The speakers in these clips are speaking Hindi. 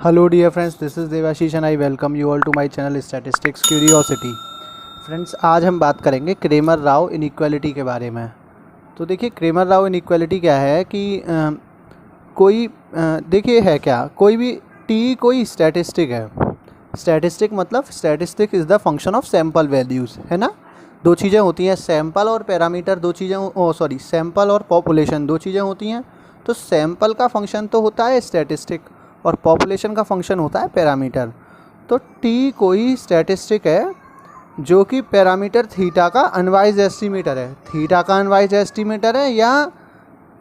Hello dear friends, this is Devashish and I welcome you all to my channel Statistics Curiosity। Friends, आज हम बात करेंगे क्रेमर राव इनइक्वालिटी के बारे में। तो देखिए, क्रेमर राव इनइक्वालिटी क्या है कि देखिए है क्या, कोई भी टी कोई स्टैटिस्टिक है। स्टैटिस्टिक मतलब statistic is the function of sample values, है ना। दो चीज़ें होती हैं, सैम्पल और पैरामीटर, दो चीज़ें सैम्पल और पॉपुलेशन दो चीज़ें होती हैं। तो सैम्पल का फंक्शन तो होता है स्टैटिस्टिक और पॉपुलेशन का फंक्शन होता है पैरामीटर। तो टी कोई स्टैटिस्टिक है जो कि पैरामीटर थीटा का अनवाइज एस्टिमेटर है। थीटा का अनवाइज एस्टिमेटर है या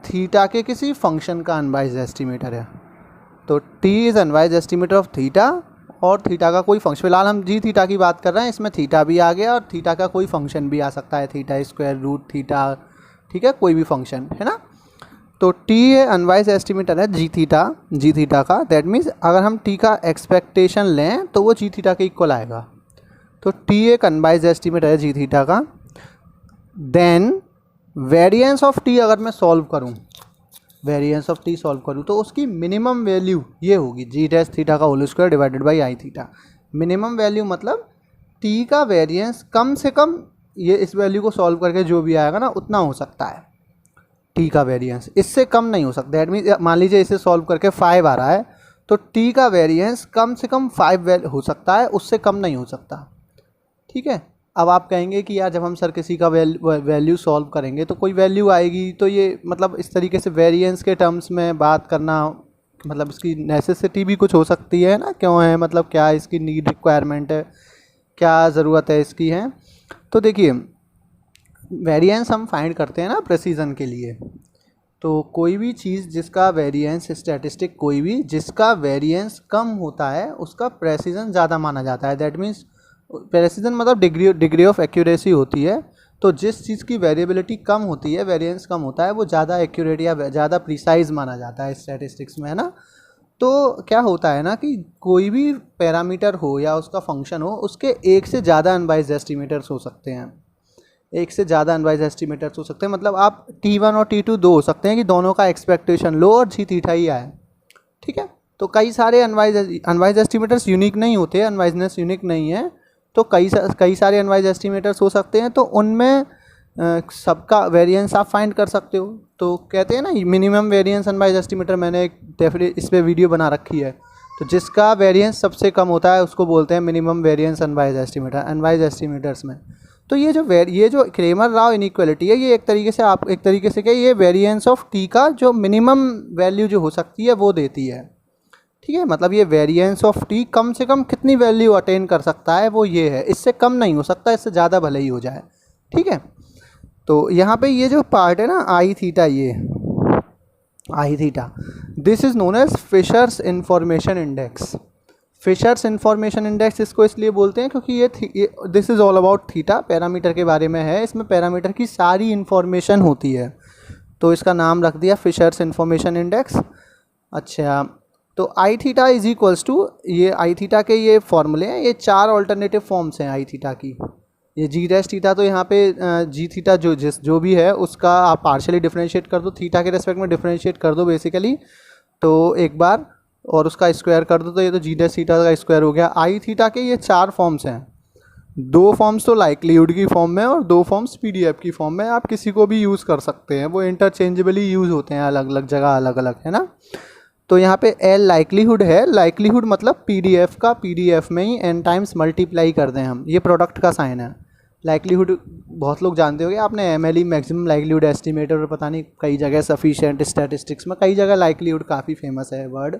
थीटा के किसी फंक्शन का अनवाइज एस्टिमेटर है। तो T is unwise estimator of theta और थीटा का कोई फंक्शन, फिलहाल हम जी थीटा की बात कर रहे हैं, इसमें थीटा भी आ गया और थीटा का कोई फंक्शन भी आ सकता है, थीटा स्क्वायर रूट थीटा, ठीक है, कोई भी फंक्शन, है ना। तो टी है अनवाइज एस्टिमेटर है जी थीटा का। दैट मीन्स अगर हम टी का एक्सपेक्टेशन लें तो वो जी थीटा के इक्वल आएगा। तो टी एक अनवाइज एस्टिमेटर है जी थीटा का। देन वेरिएंस ऑफ टी अगर मैं सॉल्व करूं, वेरिएंस ऑफ टी सॉल्व करूं तो उसकी मिनिमम वैल्यू ये होगी जी डैश थीटा का whole square divided by I theta. Minimum value मतलब टी का वेरिएंस कम से कम, ये इस वैल्यू को सॉल्व करके जो भी आएगा ना उतना हो सकता है टी का वेरिएंस, इससे कम नहीं हो सकता। दैट मीन्स मान लीजिए इसे सॉल्व करके 5 आ रहा है तो टी का वेरिएंस कम से कम 5 हो सकता है, उससे कम नहीं हो सकता, ठीक है। अब आप कहेंगे कि यार जब हम सर किसी का वैल्यू सॉल्व करेंगे तो कोई वैल्यू आएगी, तो ये मतलब इस तरीके से वेरिएंस के टर्म्स में बात करना, मतलब इसकी नेसेसिटी भी कुछ हो सकती है ना, क्यों है, मतलब क्या इसकी नीड रिक्वायरमेंट है, क्या ज़रूरत है इसकी है। तो देखिए, वेरिएंस हम फाइंड करते हैं ना प्रेसिजन के लिए। तो कोई भी चीज़ जिसका वेरिएंस स्टैटिस्टिक, कोई भी जिसका वेरिएंस कम होता है उसका प्रेसिजन ज़्यादा माना जाता है। दैट मीन्स प्रेसिजन मतलब डिग्री ऑफ एक्यूरेसी होती है। तो जिस चीज़ की वेरिएबिलिटी कम होती है, वेरिएंस कम होता है, वो ज़्यादा एक्यूरेट या ज़्यादा प्रिसाइज माना जाता है स्टैटिस्टिक्स में, है ना। तो क्या होता है ना कि कोई भी पैरामीटर हो या उसका फंक्शन हो, उसके एक से ज़्यादा अनवाइज एस्टिमेटर्स हो सकते हैं, एक से ज़्यादा अनवाइज एस्टिमेटर्स हो सकते हैं। मतलब आप T1 और T2 दो हो सकते हैं कि दोनों का एक्सपेक्टेशन लो और जी थीटा ही आए, ठीक है। तो कई सारे अनवाइज एस्टिमेटर्स यूनिक नहीं होते, अनवाइजनेस यूनिक नहीं है। तो कई सारे अनवाइज एस्टिमेटर्स हो सकते हैं, तो उनमें सबका वेरिएंस आप फाइंड कर सकते हो। तो कहते हैं ना मिनिमम वेरिएंस अनवाइज एस्टिमेटर, मैंने एक डेफिनेट इस पर वीडियो बना रखी है। तो जिसका वेरिएंस सबसे कम होता है उसको बोलते हैं minimum variance unwise estimator, unwise estimators में। तो ये जो क्रेमर राव इनइक्वालिटी है, ये एक तरीके से क्या, ये वेरिएंस ऑफ टी का जो मिनिमम वैल्यू जो हो सकती है वो देती है, ठीक है। मतलब ये वेरिएंस ऑफ टी कम से कम कितनी वैल्यू अटेन कर सकता है वो ये है, इससे कम नहीं हो सकता, इससे ज़्यादा भले ही हो जाए, ठीक है। तो यहाँ पे ये जो पार्ट है ना आई थीटा, ये I theta, this is known as Fisher's information index. Fisher's information index इसको इसलिए बोलते हैं क्योंकि ये this is all about theta, parameter के बारे में है, इसमें पैरामीटर की सारी इन्फॉर्मेशन होती है, तो इसका नाम रख दिया फिशर्स इंफॉर्मेशन इंडेक्स। अच्छा, तो आई थीटा इज इक्वल्स टू, ये आई थीटा के ये फॉर्मूले हैं, ये 4 ऑल्टरनेटिव फॉर्म्स हैं आई थीटा की। ये जी डैश थीटा, तो यहाँ पे जी थीटा जो भी है उसका आप पार्शियली डिफरेंशिएट कर दो, थीटा के रेस्पेक्ट में डिफरेंशिएट कर दो बेसिकली, तो एक बार, और उसका स्क्वायर कर दो, तो ये तो जी डैश थीटा का स्क्वायर हो गया। आई थीटा के ये 4 फॉर्म्स हैं, 2 फॉर्म्स तो लाइक्लीहुड की फॉर्म में और 2 फॉर्म्स पीडीएफ की फॉर्म में। आप किसी को भी यूज़ कर सकते हैं, वो इंटरचेंजेबली यूज़ होते हैं अलग अलग जगह, अलग अलग, है ना। तो यहाँ पे एल लाइक्लीहुड है, लाइक्लीहुड मतलब पीडीएफ का, पीडीएफ में ही n टाइम्स मल्टीप्लाई कर दें हम, ये प्रोडक्ट का साइन है। लाइक्लीहुड बहुत लोग जानते होंगे आपने, एमएलई मैक्सिमम लाइक्लीहुड एस्टिमेटर, और पता नहीं कई जगह सफिशिएंट स्टैटिस्टिक्स में, कई जगह लाइक्लीहुड काफ़ी फेमस है वर्ड,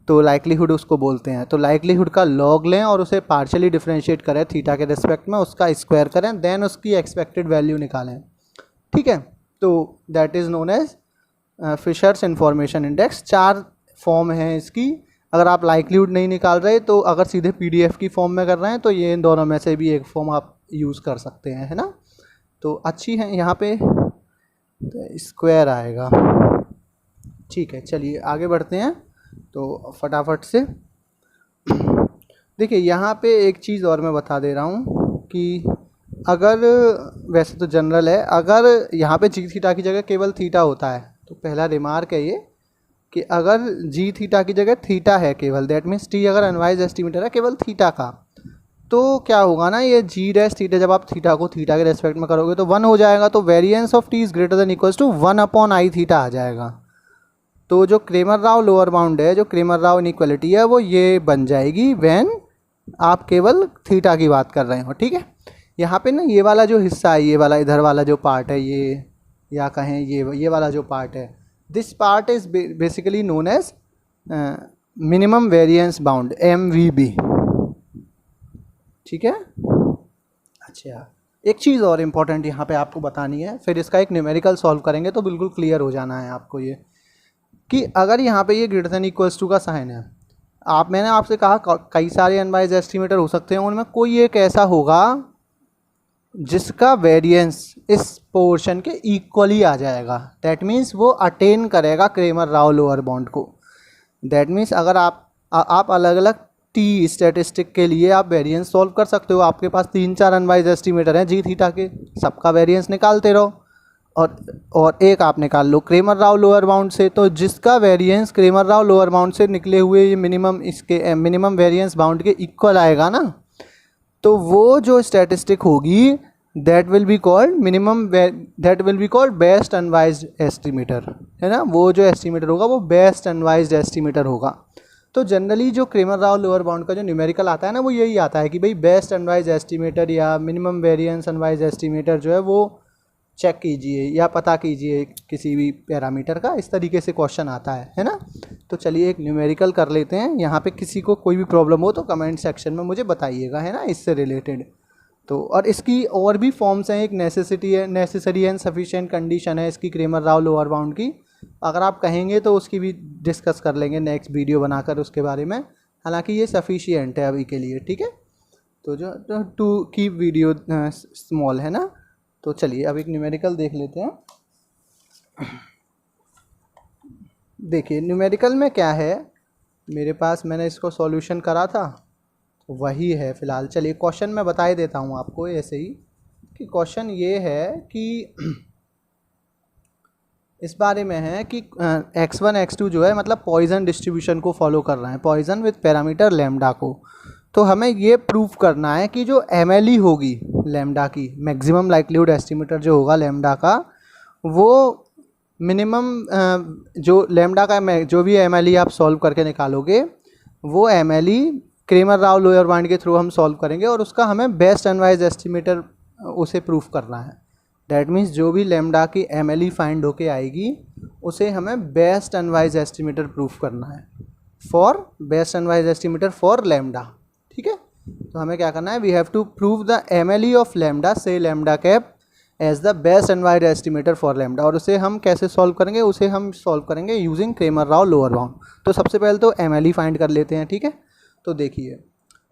तो लाइक्लीहुड उसको बोलते हैं। तो लाइक्लीहुड का लॉग लें और उसे पार्शियली डिफरेंशिएट करें थीटा के रिस्पेक्ट में, उसका स्क्वायर करें, देन उसकी एक्सपेक्टेड वैल्यू निकालें, ठीक है। तो that is known as Fisher's information index. 4 form हैं इसकी। अगर आप लाइक्लीहुड नहीं निकाल रहे, तो अगर सीधे पीडीएफ की फॉर्म में कर रहे हैं, तो ये इन दोनों में से भी एक फॉर्म आप यूज़ कर सकते हैं, है ना। तो अच्छी है, यहाँ पे तो स्क्वायर आएगा, ठीक है। चलिए आगे बढ़ते हैं, तो फटाफट से देखिए, यहाँ पे एक चीज़ और मैं बता दे रहा हूँ कि अगर, वैसे तो जनरल है, अगर यहाँ पे जी थीटा की जगह केवल थीटा होता है, तो पहला रिमार्क है ये कि अगर जी थीटा की जगह थीटा है केवल, दैट मीन्स टी अगर अनवाइज एस्टिमेटर है केवल थीटा का, तो क्या होगा ना, ये जी डैश थीटा जब आप थीटा को थीटा के रेस्पेक्ट में करोगे तो 1 हो जाएगा, तो variance of T is greater than equals to 1/i theta आ जाएगा। तो जो क्रेमर राव लोअर बाउंड है, जो क्रेमर राव इनइक्वालिटी है, वो ये बन जाएगी व्हेन आप केवल थीटा की बात कर रहे हो। ठीक है, यहाँ पे ना ये वाला जो हिस्सा है, ये वाला इधर वाला जो पार्ट है, ये या कहें ये वाला जो पार्ट है, this part is basically known as minimum variance bound, MVB। ठीक है, अच्छा एक चीज़ और इम्पॉर्टेंट यहाँ पे आपको बतानी है, फिर इसका एक न्यूमेरिकल सॉल्व करेंगे तो बिल्कुल क्लियर हो जाना है आपको ये, कि अगर यहाँ पे ये ग्रेटर देन इक्वल्स टू का साइन है, मैंने आपसे कहा कई सारे अनवाइज एस्टिमेटर हो सकते हैं, उनमें कोई एक ऐसा होगा जिसका वेरिएंस इस पोर्शन के इक्वली आ जाएगा, दैट मीन्स वो अटेन करेगा क्रेमर राव लोअर बाउंड को। दैट मीन्स अगर आप अलग अलग टी स्टैटिस्टिक के लिए आप वेरिएंस सॉल्व कर सकते हो, आपके पास 3-4 अनवाइज एस्टिमेटर हैं जी थीटा के, सबका वेरिएंस निकालते रहो और एक आप निकाल लो क्रेमर राव लोअर बाउंड से, तो जिसका variance Cramer Rao lower bound से निकले हुए ये मिनिमम वेरिएंस बाउंड के इक्वल आएगा ना, तो वो जो स्टैटिस्टिक होगी that will be called best unbiased estimator, है ना। वो जो एस्टिमेटर होगा वो बेस्ट अनवाइज्ड एस्टिमेटर होगा। तो जनरली जो क्रेमर राव लोअर बाउंड का जो न्यूमेरिकल आता है ना, वो यही आता है कि भाई बेस्ट अनवाइज एस्टिमेटर या मिनिमम वेरिएंस अनवाइज एस्टिमेटर जो है वो चेक कीजिए या पता कीजिए किसी भी पैरामीटर का, इस तरीके से क्वेश्चन आता है ना। तो चलिए एक न्यूमेरिकल कर लेते हैं। यहाँ पे किसी को कोई भी प्रॉब्लम हो तो कमेंट सेक्शन में मुझे बताइएगा, है ना, इससे रिलेटेड। तो और इसकी और भी फॉर्म्स हैं, एक नेसेसरी एंड सफिशिएंट कंडीशन है इसकी क्रेमर राव लोअर बाउंड की, अगर आप कहेंगे तो उसकी भी डिस्कस कर लेंगे नेक्स्ट वीडियो बनाकर उसके बारे में, हालांकि ये सफिशिएंट है अभी के लिए। ठीक है, तो जो टू कीप वीडियो स्मॉल, है ना। तो चलिए अब एक न्यूमेरिकल देख लेते हैं। देखिए न्यूमेरिकल में क्या है मेरे पास, मैंने इसको सॉल्यूशन करा था तो वही है फ़िलहाल। चलिए क्वेश्चन मैं बता ही देता हूँ आपको ऐसे ही, कि क्वेश्चन ये है कि इस बारे में है कि x1 x2 जो है मतलब पॉइजन डिस्ट्रीब्यूशन को फॉलो कर रहे हैं, पॉइजन विद पैरामीटर लैम्डा को। तो हमें ये प्रूफ करना है कि जो MLE होगी लैम्डा की, मैक्सिमम लाइक्लीहुड एस्टिमेटर जो होगा लैम्डा का, वो मिनिमम जो लैम्डा का जो भी MLE आप सॉल्व करके निकालोगे, वो MLE Cramer Rao lower bound के थ्रू हम सॉल्व करेंगे और उसका हमें बेस्ट अनवाइज एस्टिमेटर उसे प्रूफ करना है। डैट मीन्स जो भी लैम्डा की MLE फाइंड होके आएगी उसे हमें बेस्ट अनवाइज एस्टिमेटर प्रूफ करना है, for best unbiased estimator for lambda. ठीक है, तो हमें क्या करना है, we have to prove the MLE of lambda से lambda cap as the best unbiased estimator for lambda. और उसे हम कैसे सॉल्व करेंगे, उसे हम सॉल्व करेंगे using Cramer Rao lower bound. तो सबसे पहले तो MLE फाइंड कर लेते हैं। ठीक है, तो देखिए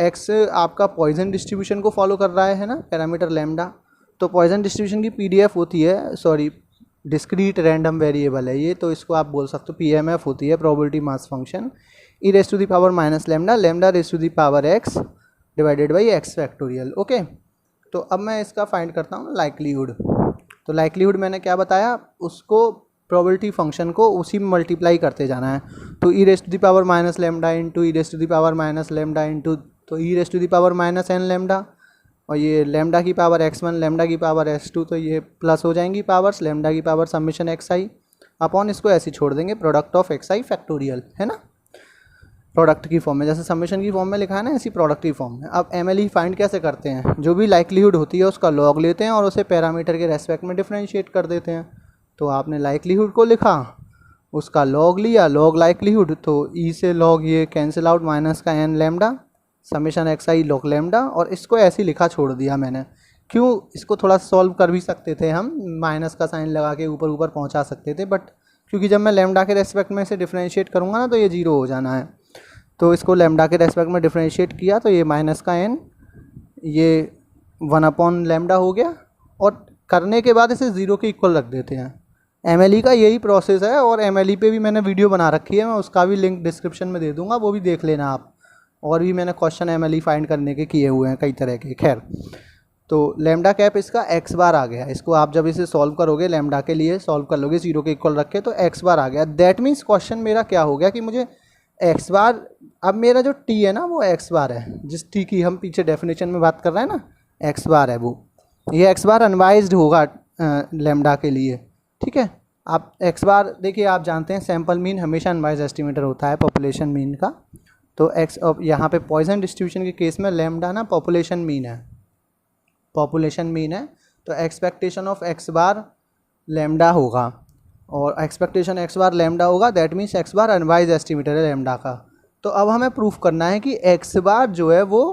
x आपका पॉइजन डिस्ट्रीब्यूशन को फॉलो कर रहा है ना, पैरामीटर लैम्डा। तो पॉइजन डिस्ट्रीब्यूशन की PDF होती है, सॉरी डिस्क्रीट रैंडम वेरिएबल है ये, तो इसको आप बोल सकते हो PMF होती है, probability mass function, e raise to the power minus lambda, lambda raise to the power x divided by x factorial. Okay, तो अब मैं इसका फाइंड करता हूँ लाइक्लीहुड। तो लाइक्लीहुड मैंने क्या बताया, उसको प्रोबेबिलिटी फंक्शन को उसी में मल्टीप्लाई करते जाना है। तो e raise to the power minus lambda into e raise to the power minus lambda into, तो e raise to the power minus n lambda, और ये लैम्डा की पावर x1 लैम्डा की पावर x2, तो ये प्लस हो जाएंगी पावर्स, लैम्डा की पावर समेशन xi अपॉन इसको ऐसे छोड़ देंगे प्रोडक्ट ऑफ xi फैक्टोरियल, है ना, प्रोडक्ट की फॉर्म में, जैसे समेशन की फॉर्म में लिखा है ना, ऐसी प्रोडक्ट की फॉर्म में। अब MLE फाइंड कैसे करते हैं, जो भी लाइक्लीहुड होती है उसका लॉग लेते हैं और उसे पैरामीटर के रेस्पेक्ट में डिफ्रेंशिएट कर देते हैं। तो आपने लाइक्लीहुड को लिखा, उसका लॉग लिया, लॉग लाइक्लीहुड, तो ई से लॉग ये कैंसिल आउट, माइनस का n lambda summation xi log lambda, और इसको ऐसे ही लिखा छोड़ दिया मैंने। क्यों, इसको थोड़ा सॉल्व कर भी सकते थे हम, माइनस का साइन लगा के ऊपर ऊपर पहुंचा सकते थे, बट क्योंकि जब मैं लैम्डा के रेस्पेक्ट में इसे डिफ्रेंशिएट करूँगा ना तो ये 0 हो जाना है। तो इसको लैम्डा के रेस्पेक्ट में डिफ्रेंशिएट किया तो ये माइनस का n, ये 1 लैम्डा हो गया, और करने के बाद इसे 0 के इक्वल रख देते हैं। MLE का यही प्रोसेस है, और MLE पे भी मैंने वीडियो बना रखी है, मैं उसका भी लिंक डिस्क्रिप्शन में दे दूंगा, वो भी देख लेना आप। और भी मैंने क्वेश्चन MLE फाइंड करने के किए हुए हैं कई तरह के। खैर, तो लेमडा कैप इसका एक्स बार आ गया। इसको आप जब इसे सॉल्व करोगे लेमडा के लिए सॉल्व कर लोगे 0 के इक्वल रख के, तो एक्स बार आ गया। दैट मीन्स क्वेश्चन मेरा क्या हो गया कि मुझे एक्स बार, अब मेरा जो टी है ना वो एक्स बार है, जिस टी की हम पीछे डेफिनेशन में बात कर रहे हैं ना, एक्स बार है वो, ये एक्स बार अनवाइज्ड होगा लेमडा के लिए, ठीक है। आप एक्स बार देखिए, आप जानते हैं सैम्पल मीन हमेशा अनवाइज एस्टिमेटर होता है पॉपुलेशन मीन का। तो एक्स, अब यहाँ पे पॉइजन डिस्ट्रीब्यूशन के केस में लेमडा ना पॉपुलेशन मीन है, पॉपुलेशन मीन है, तो expectation of X bar lambda होगा, और एक्सपेक्टेशन एक्स बार लेमडा होगा, that means x bar unwise estimator है लेमडा का। तो अब हमें प्रूफ करना है कि एक्स बार जो है वो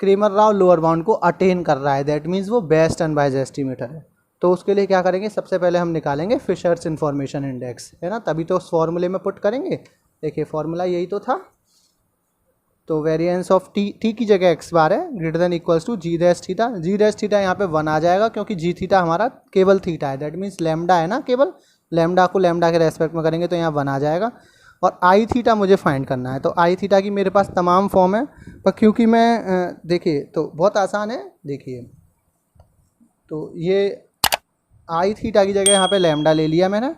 क्रेमर राव लोअर बाउंड को अटेन कर रहा है, दैट मीन्स वो बेस्ट अनवाइज एस्टिमेटर है। तो उसके लिए क्या करेंगे, सबसे पहले हम निकालेंगे फिशर्स इंफॉर्मेशन इंडेक्स, है ना, तभी तो उस फॉर्मूले में पुट करेंगे। देखिए फॉर्मूला यही तो था, तो वेरिएंस ऑफ टी की जगह एक्स बार है greater than equals to G dash theta. G dash theta यहाँ पे 1 आ जाएगा क्योंकि जी थीटा हमारा केवल थीटा है, दैट मीन्स लेमडा है ना, केवल लेमडा को लेमडा के रेस्पेक्ट में करेंगे तो यहाँ 1 आ जाएगा। और आई थीटा मुझे फाइंड करना है, तो आई थीटा की मेरे पास तमाम फॉर्म है, पर क्योंकि मैं देखिए तो बहुत आसान है, देखिए तो ये आई थीटा की जगह यहाँ पे लेमडा ले लिया मैंने,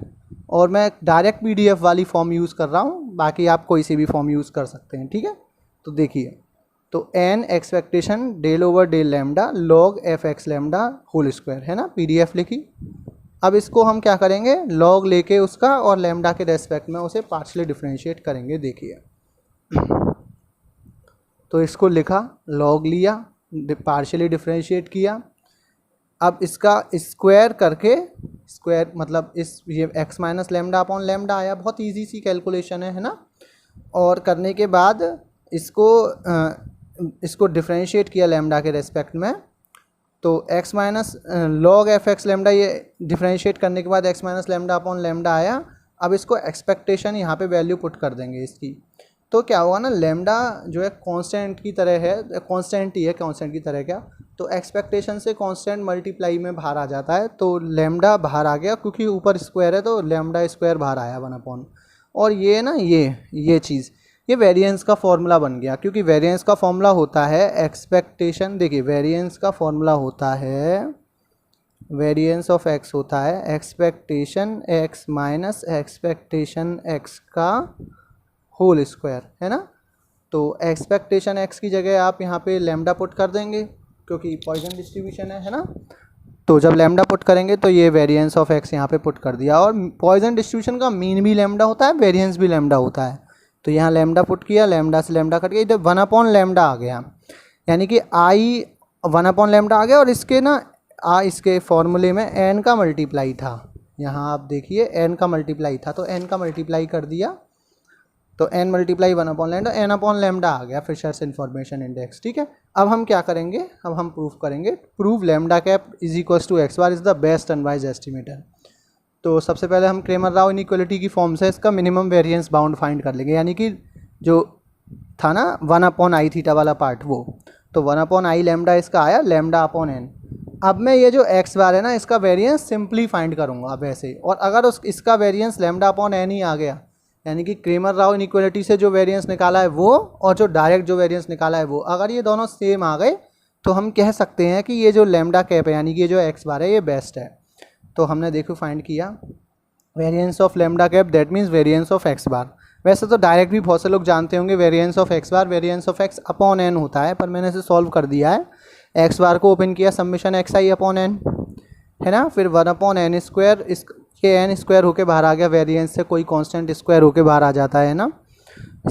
और मैं डायरेक्ट पीडीएफ वाली फॉर्म यूज़ कर रहा हूँ, बाकी आप कोई सी भी फॉर्म यूज़ कर सकते हैं, ठीक है। तो देखिए, तो n expectation del over del lambda log f x lambda whole square, है ना, पीडीएफ लिखी। अब इसको हम क्या करेंगे, लॉग लेके उसका और लेमडा के रेस्पेक्ट में उसे पार्शियली डिफरेंशिएट करेंगे। देखिए तो इसको लिखा, लॉग लिया, पार्शियली डिफरेंशिएट किया, अब इसका स्क्वायर करके, स्क्वायर मतलब इस ये x minus lambda upon lambda आया, बहुत इजी सी कैलकुलेशन है ना। और करने के बाद इसको डिफरेंशिएट किया लेमडा के रेस्पेक्ट में, तो x minus log f x lambda, ये डिफरेंशिएट करने के बाद x minus lambda upon lambda आया। अब इसको एक्सपेक्टेशन यहाँ पे वैल्यू पुट कर देंगे इसकी, तो क्या होगा ना, लेमडा जो है कांस्टेंट की तरह है, कांस्टेंट ही है, कांस्टेंट की तरह क्या, तो एक्सपेक्टेशन से कांस्टेंट मल्टीप्लाई में बाहर आ जाता है, तो लेमडा बाहर आ गया क्योंकि ऊपर स्क्वायर है, तो लेमडा स्क्वायर बाहर आया 1 अपॉन, और ये ना ये चीज़, ये वेरिएंस का फॉर्मूला बन गया, क्योंकि वेरिएंस का फॉर्मूला होता है एक्सपेक्टेशन, देखिए वेरिएंस का फॉर्मूला होता है, वेरिएंस ऑफ एक्स होता है expectation x minus expectation x का होल स्क्वायर, है ना। तो एक्सपेक्टेशन एक्स की जगह आप यहाँ पे लेमडा पुट कर देंगे क्योंकि पॉइजन डिस्ट्रीब्यूशन है ना। तो जब लेमडा पुट करेंगे तो ये वेरिएंस ऑफ एक्स यहाँ पे पुट कर दिया, और पॉइजन डिस्ट्रीब्यूशन का मीन भी लेमडा होता है, वेरिएंस भी लेमडा होता है, तो यहाँ लेमडा पुट किया, लेमडा से लेमडा कट गया, इधर 1 अपॉन लेमडा आ गया, यानी कि आई 1 अपॉन लेमडा आ गया, और इसके ना इसके फॉर्मूले में एन का मल्टीप्लाई था, यहाँ आप देखिए एन का मल्टीप्लाई था, तो एन का मल्टीप्लाई कर दिया, तो N multiply 1 upon lambda, N upon lambda आ गया फिशर्स इंफॉर्मेशन इंडेक्स, ठीक है। अब हम क्या करेंगे, अब हम प्रूफ करेंगे, prove lambda cap is equals to X bar is the best unbiased estimator. तो सबसे पहले हम क्रेमर राव इनइक्वालिटी की फॉर्म से इसका मिनिमम वेरिएंस बाउंड फाइंड कर लेंगे, यानी कि जो था ना 1 अपॉन आई थीटा वाला पार्ट, वो तो 1 अपॉन आई लेमडा इसका आया, लेमडा अपॉन एन। अब मैं ये जो एक्स बार है ना, इसका वेरिएंस सिंपली फाइंड करूँगा अब ऐसे, और अगर इसका वेरिएंस लेमडा अपॉन एन ही आ गया, यानी कि क्रेमर राव इनइक्वालिटी से जो वेरिएंस निकाला है वो, और जो डायरेक्ट जो वेरिएंस निकाला है वो, अगर ये दोनों सेम आ गए तो हम कह सकते हैं कि ये जो लेमडा कैप है, यानी कि ये जो एक्स बार है, ये बेस्ट है। तो हमने देखो फाइंड किया variance of lambda cap, that means variance of X bar. वैसे तो डायरेक्ट भी बहुत से लोग जानते होंगे variance of X bar variance of X upon N होता है, पर मैंने इसे सॉल्व कर दिया है। एक्स बार को ओपन किया, समेशन एक्स आई अपॉन एन, है ना, फिर 1 अपॉन एन स्क्वायर, इसके एन स्क्वायर होके बाहर आ गया, वेरिएंस से कोई कांस्टेंट स्क्वायर होके बाहर आ जाता है ना,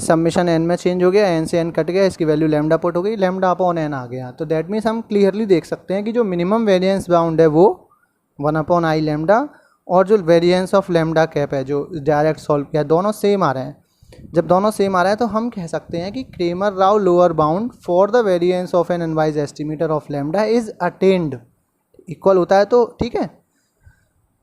समेशन एन में चेंज हो गया, एन से एन कट गया, इसकी वैल्यू लेमडा पुट हो गई, लेमडा अपॉन एन आ गया। तो दैट मीन्स हम क्लियरली देख सकते हैं कि जो मिनिमम वेरिएंस बाउंड है वो 1 अपॉन आई लेमडा, और जो वेरिएंस ऑफ लेमडा कैप है जो डायरेक्ट सॉल्व किया, दोनों सेम आ रहे हैं। जब दोनों सेम आ रहे हैं तो हम कह सकते हैं कि Cramer Rao lower bound for the variance of an unbiased estimator of lambda is attained, equal होता है, तो ठीक है।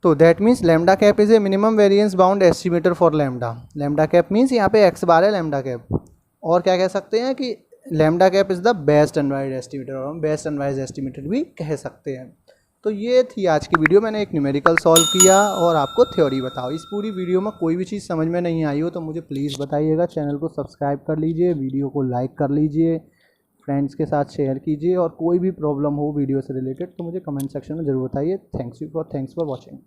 तो that means lambda cap is a minimum variance bound estimator for lambda. Lambda cap means यहाँ पे एक्स बार है लेमडा कैप, और क्या कह सकते हैं कि lambda cap is the best unbiased estimator, और हम बेस्ट अनवाइज एस्टिमेटर भी कह सकते हैं। तो ये थी आज की वीडियो, मैंने एक न्यूमेरिकल सॉल्व किया और आपको थ्योरी बताओ। इस पूरी वीडियो में कोई भी चीज़ समझ में नहीं आई हो तो मुझे प्लीज़ बताइएगा, चैनल को सब्सक्राइब कर लीजिए, वीडियो को लाइक कर लीजिए, फ्रेंड्स के साथ शेयर कीजिए और कोई भी प्रॉब्लम हो वीडियो से रिलेटेड तो मुझे कमेंट सेक्शन में ज़रूर बताइए। Thanks for watching.